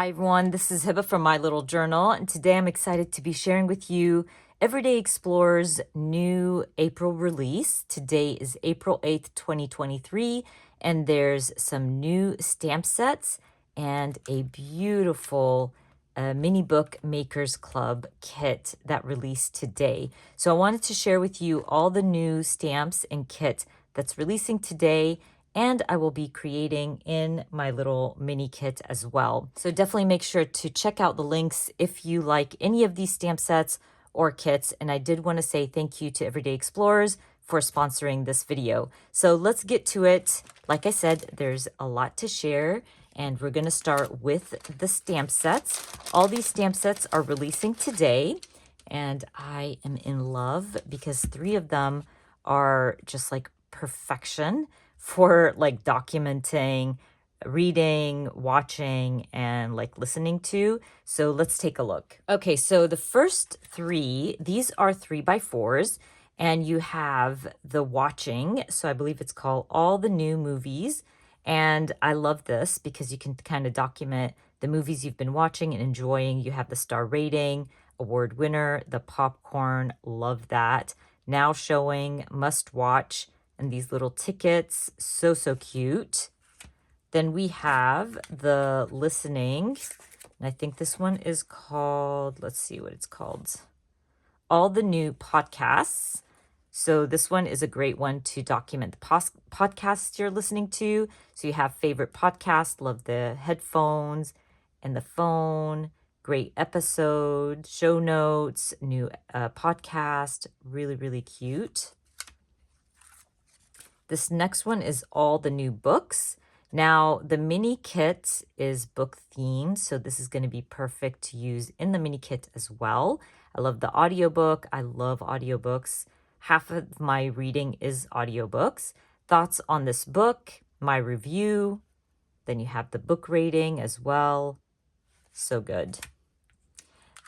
Hi everyone, this is Heba from My Little Journal, and today I'm excited to be sharing with you Everyday Explorer's new April release. Today is April 8th, 2023, and there's some new stamp sets and a beautiful mini book makers club kit that released today. So I wanted to share with you all the new stamps and kit that's releasing today, and I will be creating in my little mini kit as well. So definitely make sure to check out the links if you like any of these stamp sets or kits. And I did want to say thank you to Everyday Explorers for sponsoring this video. So let's get to it. Like I said, there's a lot to share, and we're going to start with the stamp sets. All these stamp sets are releasing today, and I am in love because 3 of them are just like perfection for like documenting, reading, watching, and like listening to. So let's take a look. Okay, so the first 3, these are 3x4s, and you have the watching. So I believe it's called All the New Movies. And I love this because you can kind of document the movies you've been watching and enjoying. You have the star rating, award winner, the popcorn, love that. Now showing, must watch, and these little tickets, so cute. Then we have the listening, and I think this one is called, let's see what it's called, All the New Podcasts. So this one is a great one to document the podcasts you're listening to. So you have favorite podcast, love the headphones and the phone, great episode, show notes, new podcast, really cute. This next one is all the new books. Now, the mini kit is book themed, so this is going to be perfect to use in the mini kit as well. I love the audiobook. I love audiobooks. Half of my reading is audiobooks. Thoughts on this book, my review. Then you have the book rating as well. So good.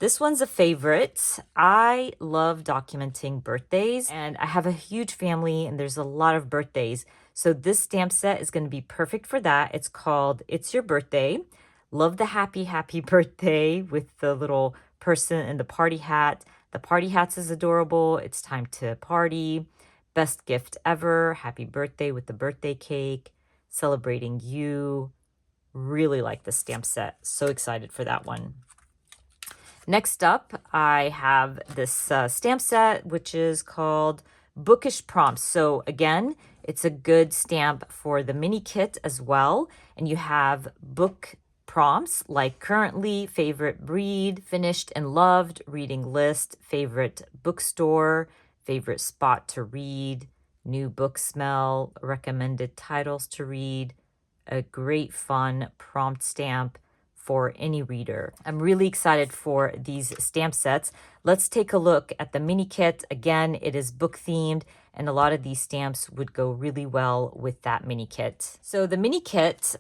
This one's a favorite. I love documenting birthdays, and I have a huge family and there's a lot of birthdays. So this stamp set is going to be perfect for that. It's called It's Your Birthday. Love the happy birthday with the little person in the party hat. The party hats is adorable. It's time to party. Best gift ever. Happy birthday with the birthday cake. Celebrating you. Really like the stamp set. So excited for that one. Next up, I have this stamp set, which is called Bookish Prompts. So again, it's a good stamp for the mini kit as well. And you have book prompts like currently, favorite read, finished and loved, reading list, favorite bookstore, favorite spot to read, new book smell, recommended titles to read. A great fun prompt stamp for any reader. I'm really excited for these stamp sets. Let's take a look at the mini kit. Again, it is book themed, and a lot of these stamps would go really well with that mini kit. So the mini kit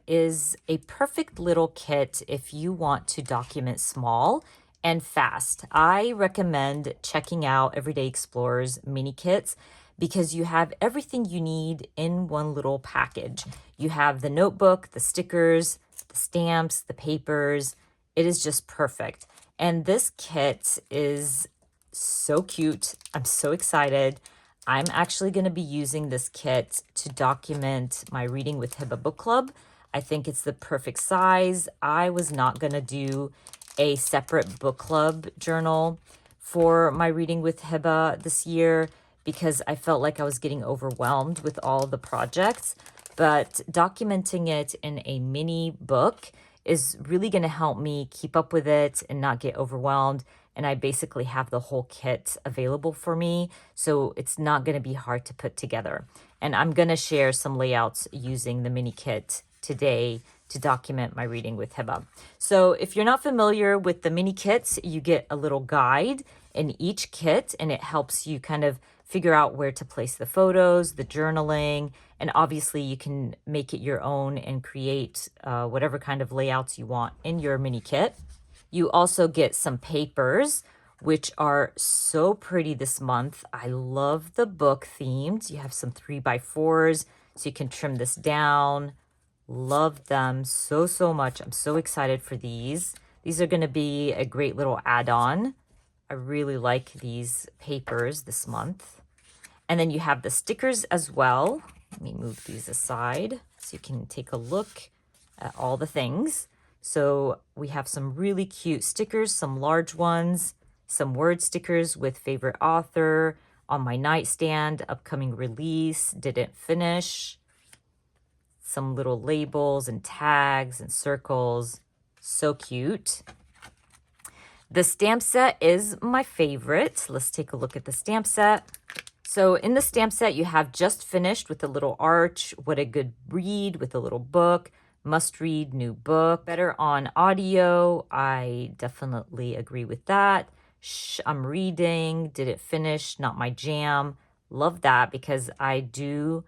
is a perfect little kit if you want to document small and fast. I recommend checking out Everyday Explorer's mini kits because you have everything you need in one little package. You have the notebook, the stickers, the stamps, the papers. It is just perfect. And this kit is so cute. I'm so excited. I'm actually going to be using this kit to document my Reading with Heba book club. I think it's the perfect size. I was not going to do a separate book club journal for my Reading with Heba this year because I felt like I was getting overwhelmed with all the projects. But documenting it in a mini book is really going to help me keep up with it and not get overwhelmed. And I basically have the whole kit available for me, so it's not going to be hard to put together. And I'm going to share some layouts using the mini kit today to document my Reading with Heba. So if you're not familiar with the mini kits, you get a little guide in each kit, and it helps you kind of figure out where to place the photos, the journaling, and obviously you can make it your own and create whatever kind of layouts you want in your mini kit. You also get some papers, which are so pretty this month. I love the book themed. You have some 3x4s, so you can trim this down. Love them so, so much. I'm so excited for these. These are going to be a great little add-on. I really like these papers this month. And then you have the stickers as well. Let me move these aside so you can take a look at all the things. So we have some really cute stickers, some large ones, some word stickers with favorite author, on my nightstand, upcoming release, didn't finish, some little labels and tags and circles. So cute. The stamp set is my favorite. Let's take a look at the stamp set. So in the stamp set, you have just finished with a little arch, what a good read with a little book, must read, new book, better on audio. I definitely agree with that. Shh, I'm reading, did it finish, not my jam. Love that because I do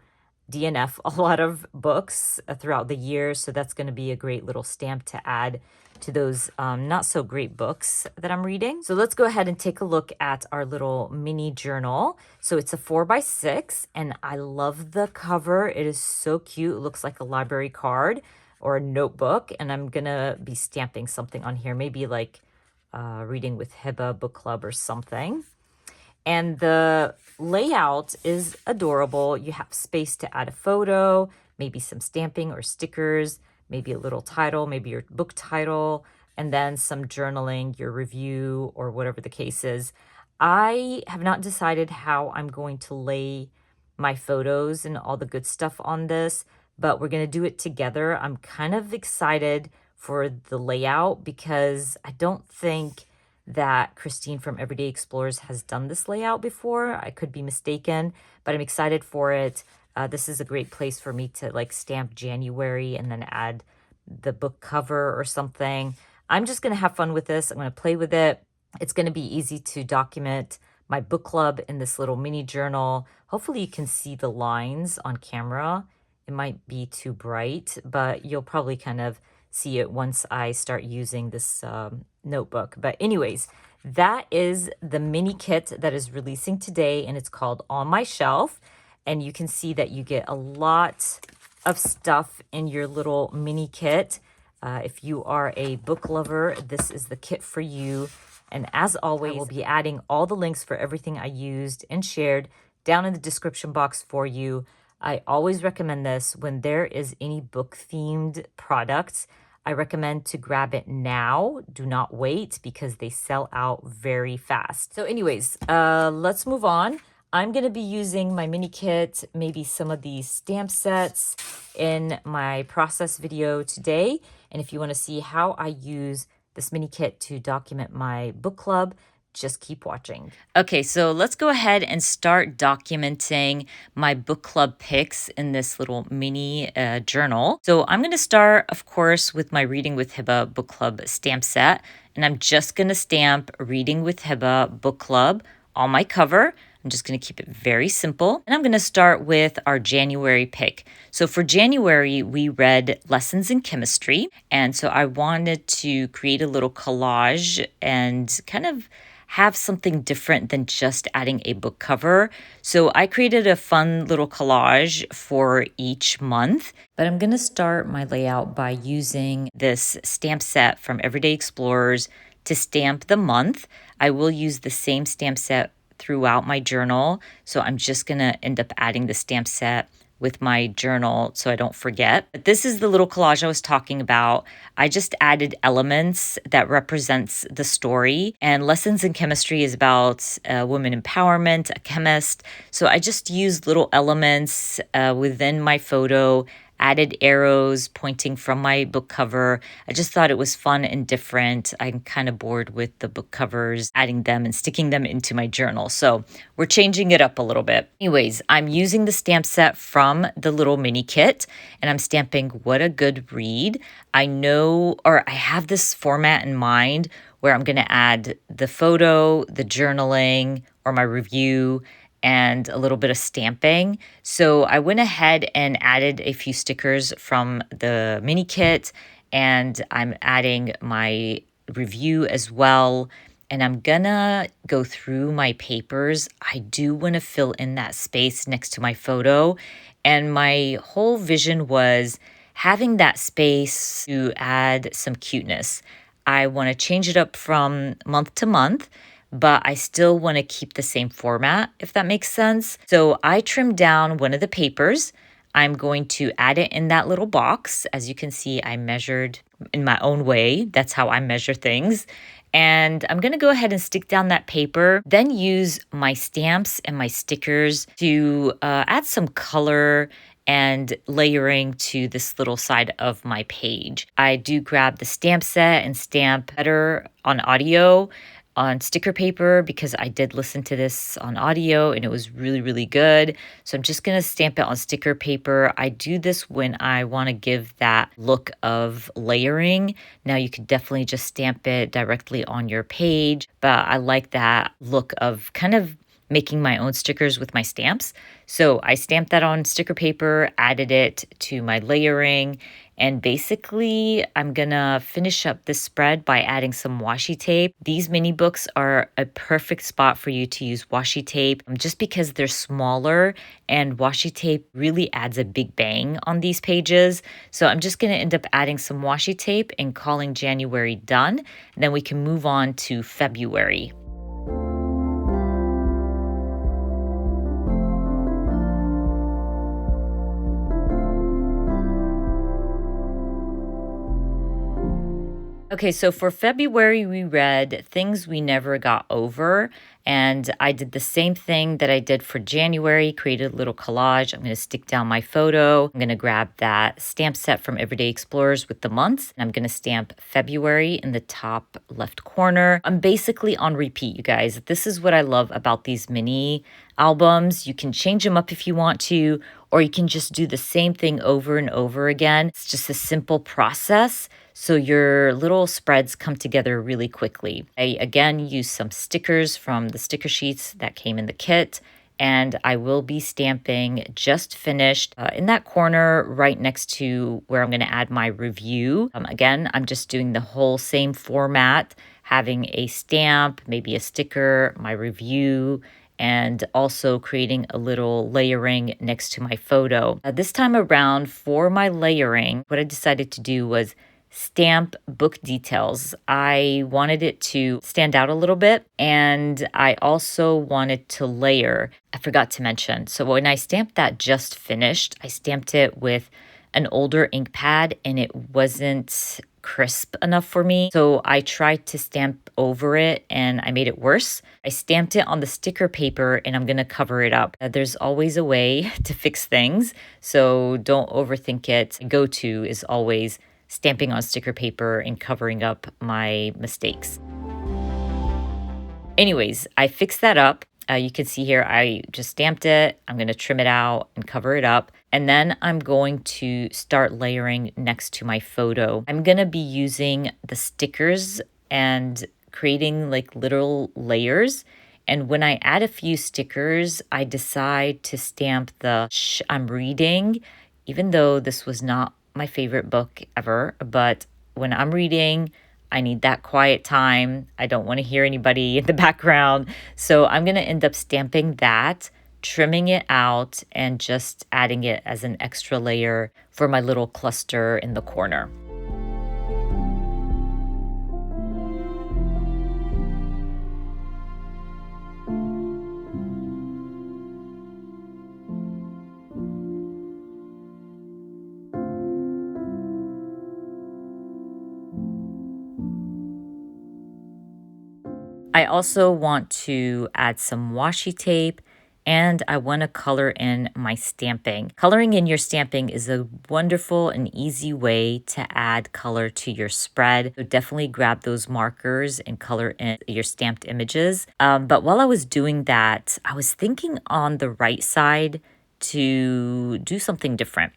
DNF a lot of books throughout the year. So that's going to be a great little stamp to add to those not so great books that I'm reading. So let's go ahead and take a look at our little mini journal. So it's a 4x6 and I love the cover. It is so cute. It looks like a library card or a notebook. And I'm going to be stamping something on here, maybe like reading with Heba book club or something. And the layout is adorable. You have space to add a photo, maybe some stamping or stickers, maybe a little title, maybe your book title, and then some journaling, your review, or whatever the case is. I have not decided how I'm going to lay my photos and all the good stuff on this, but we're going to do it together. I'm kind of excited for the layout because I don't think that Christine from Everyday Explorers has done this layout before. I could be mistaken, but I'm excited for it. This is a great place for me to like stamp January and then add the book cover or something. I'm just going to have fun with this. I'm going to play with it. It's going to be easy to document my book club in this little mini journal. Hopefully you can see the lines on camera. It might be too bright, but you'll probably kind of see it once I start using this notebook. But anyways, that is the mini kit that is releasing today, and it's called On My Shelf. And you can see that you get a lot of stuff in your little mini kit. If you are a book lover, this is the kit for you. And as always, I will be adding all the links for everything I used and shared down in the description box for you. I always recommend this when there is any book themed products. I recommend to grab it now. Do not wait because they sell out very fast. So anyways, let's move on. I'm going to be using my mini kit, maybe some of these stamp sets in my process video today. And if you want to see how I use this mini kit to document my book club, just keep watching. Okay, so let's go ahead and start documenting my book club picks in this little mini journal. So I'm going to start, of course, with my Reading with Heba book club stamp set. And I'm just going to stamp Reading with Heba book club on my cover. I'm just going to keep it very simple. And I'm going to start with our January pick. So for January, we read Lessons in Chemistry. And so I wanted to create a little collage and kind of have something different than just adding a book cover. So I created a fun little collage for each month. But I'm going to start my layout by using this stamp set from Everyday Explorers to stamp the month. I will use the same stamp set throughout my journal. So I'm just going to end up adding the stamp set with my journal so I don't forget. But this is the little collage I was talking about. I just added elements that represents the story. And Lessons in Chemistry is about women empowerment, a chemist. So I just used little elements within my photo, added arrows pointing from my book cover. I just thought it was fun and different. I'm kind of bored with the book covers, adding them and sticking them into my journal. So we're changing it up a little bit. Anyways, I'm using the stamp set from the little mini kit and I'm stamping What a Good Read. I know, or I have this format in mind where I'm going to add the photo, the journaling, or my review, and a little bit of stamping. So I went ahead and added a few stickers from the mini kit, and I'm adding my review as well. And I'm gonna go through my papers. I do want to fill in that space next to my photo. And my whole vision was having that space to add some cuteness. I want to change it up from month to month, but I still want to keep the same format, if that makes sense. So I trimmed down one of the papers. I'm going to add it in that little box. As you can see, I measured in my own way. That's how I measure things. And I'm going to go ahead and stick down that paper, then use my stamps and my stickers to add some color and layering to this little side of my page. I do grab the stamp set and stamp better on audio on sticker paper because I did listen to this on audio and it was really, really good. So I'm just going to stamp it on sticker paper. I do this when I want to give that look of layering. Now you could definitely just stamp it directly on your page, but I like that look of kind of making my own stickers with my stamps. So I stamped that on sticker paper, added it to my layering, and basically I'm gonna finish up this spread by adding some washi tape. These mini books are a perfect spot for you to use washi tape just because they're smaller and washi tape really adds a big bang on these pages. So I'm just gonna end up adding some washi tape and calling January done. And then we can move on to February. Okay, so for February, we read Things We Never Got Over. And I did the same thing that I did for January, created a little collage. I'm going to stick down my photo. I'm going to grab that stamp set from Everyday Explorers with the months. And I'm going to stamp February in the top left corner. I'm basically on repeat, you guys. This is what I love about these mini albums. You can change them up if you want to, or you can just do the same thing over and over again. It's just a simple process. So your little spreads come together really quickly. I again use some stickers from the sticker sheets that came in the kit, and I will be stamping just finished in that corner right next to where I'm going to add my review. Again, I'm just doing the whole same format, having a stamp, maybe a sticker, my review, and also creating a little layering next to my photo. This time around for my layering, what I decided to do was stamp book details. I wanted it to stand out a little bit, and I also wanted to layer. I forgot to mention. So when I stamped that just finished, I stamped it with an older ink pad and it wasn't crisp enough for me. So I tried to stamp over it and I made it worse. I stamped it on the sticker paper and I'm going to cover it up. There's always a way to fix things, so don't overthink it. Go-to is always stamping on sticker paper and covering up my mistakes. Anyways, I fixed that up. You can see here, I just stamped it. I'm going to trim it out and cover it up. And then I'm going to start layering next to my photo. I'm going to be using the stickers and creating like little layers. And when I add a few stickers, I decide to stamp the "shh, I'm reading," even though this was not my favorite book ever. But when I'm reading, I need that quiet time. I don't want to hear anybody in the background. So I'm going to end up stamping that, trimming it out, and just adding it as an extra layer for my little cluster in the corner. I also want to add some washi tape, and I want to color in my stamping. Coloring in your stamping is a wonderful and easy way to add color to your spread. So definitely grab those markers and color in your stamped images. But while I was doing that, I was thinking on the right side to do something different.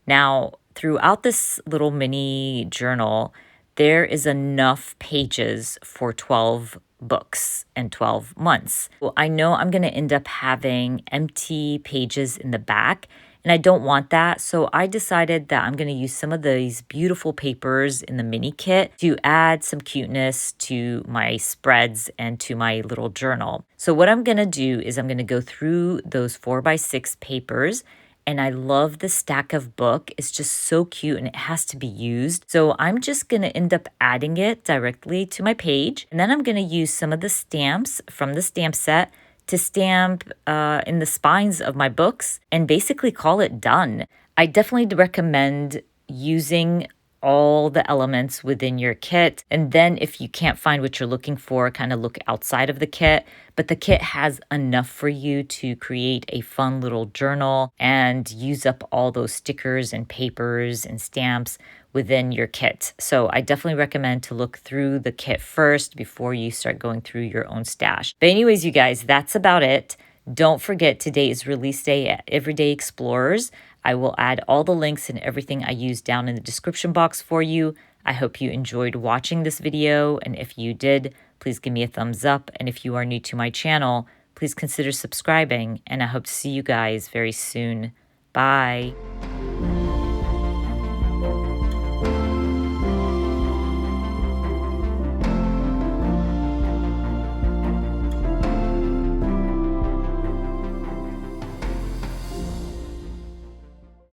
Now, throughout this little mini journal, there is enough pages for 12 books and 12 months. Well, I know I'm going to end up having empty pages in the back, and I don't want that. So I decided that I'm going to use some of these beautiful papers in the mini kit to add some cuteness to my spreads and to my little journal. So what I'm going to do is I'm going to go through those 4x6 papers, and I love the stack of book. It's just so cute and it has to be used. So I'm just going to end up adding it directly to my page. And then I'm going to use some of the stamps from the stamp set to stamp in the spines of my books and basically call it done. I definitely recommend using all the elements within your kit. And then if you can't find what you're looking for, kind of look outside of the kit. But the kit has enough for you to create a fun little journal and use up all those stickers and papers and stamps within your kit. So I definitely recommend to look through the kit first before you start going through your own stash. But anyways, you guys, that's about it. Don't forget, today is release day at Everyday Explorers. I will add all the links and everything I use down in the description box for you. I hope you enjoyed watching this video, and if you did, please give me a thumbs up. And if you are new to my channel, please consider subscribing, and I hope to see you guys very soon. Bye.